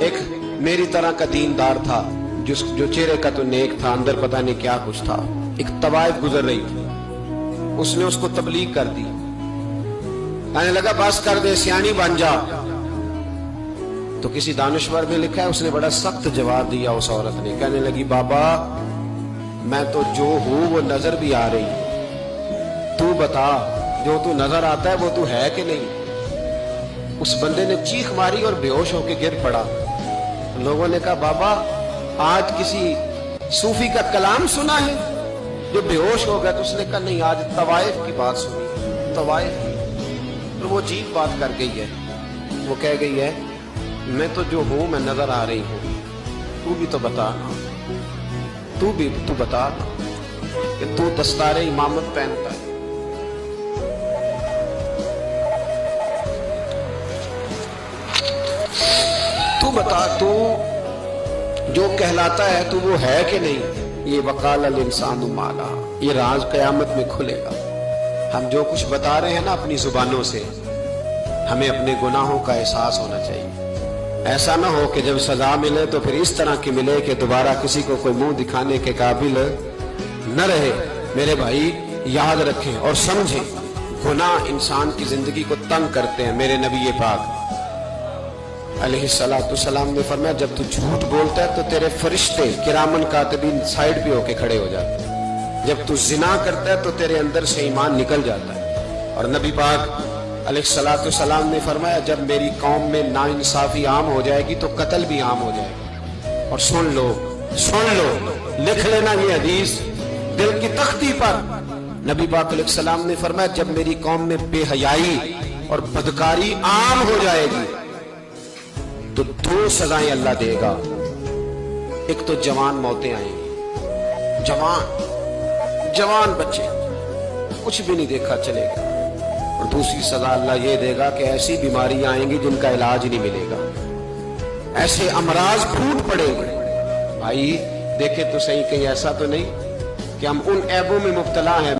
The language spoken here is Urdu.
ایک میری طرح کا دیندار تھا جو چہرے کا تو نیک تھا، اندر پتہ نہیں کیا کچھ تھا. ایک طوائف گزر رہی تھی، اس نے اس کو تبلیغ کر دی. کہنے لگا بس کر دے، سیانی بن جا. تو کسی دانشور میں لکھا ہے اس نے بڑا سخت جواب دیا. اس عورت نے کہنے لگی بابا میں تو جو ہوں وہ نظر بھی آ رہی، تو بتا جو تو نظر آتا ہے وہ تو ہے کہ نہیں. اس بندے نے چیخ ماری اور بے ہوش ہو کے گر پڑا. لوگوں نے کہا بابا آج کسی صوفی کا کلام سنا ہے جو بے ہوش ہو گیا؟ تو اس نے کہا نہیں، آج طوائف کی بات سنی. طوائف کی. اور وہ عجیب بات کر گئی ہے. وہ کہہ گئی ہے میں تو جو ہوں میں نظر آ رہی ہوں، تو بھی تو بتا، تو بتا کہ تو دستار امامت پہنتا ہے. تو بتا تو جو کہلاتا ہے تو وہ ہے کہ نہیں. یہ وقال الانسان ما لہا، یہ راز قیامت میں کھلے گا. ہم جو کچھ بتا رہے ہیں نا اپنی زبانوں سے، ہمیں اپنے گناہوں کا احساس ہونا چاہیے. ایسا نہ ہو کہ جب سزا ملے تو پھر اس طرح کی ملے کہ دوبارہ کسی کو کوئی منہ دکھانے کے قابل نہ رہے. میرے بھائی یاد رکھیں اور سمجھیں، گناہ انسان کی زندگی کو تنگ کرتے ہیں. میرے نبی پاک علیہ السلام نے فرمایا جب تو جھوٹ بولتا ہے تو تیرے فرشتے کرامن کاتبین سائیڈ پہ ہو کے کھڑے ہو جاتے ہیں. جب تو زنا کرتا ہے تو تیرے اندر سے ایمان نکل جاتا ہے. اور نبی پاک علیہ السلام نے فرمایا جب میری قوم میں ناانصافی عام ہو جائے گی تو قتل بھی عام ہو جائے گا. اور سن لو لکھ لینا یہ حدیث دل کی تختی پر. نبی پاک علیہ السلام نے فرمایا جب میری قوم میں بے حیائی اور بدکاری عام ہو جائے گی تو دو سزائیں اللہ دے گا. ایک تو جوان موتیں آئیں گی، جوان بچے کچھ بھی نہیں دیکھا چلے گا. اور دوسری سزا اللہ یہ دے گا کہ ایسی بیماریاں آئیں گی جن کا علاج نہیں ملے گا، ایسے امراض پھوٹ پڑے گے. بھائی دیکھیں تو صحیح، کہیں ایسا تو نہیں کہ ہم ان عیبوں میں مبتلا ہیں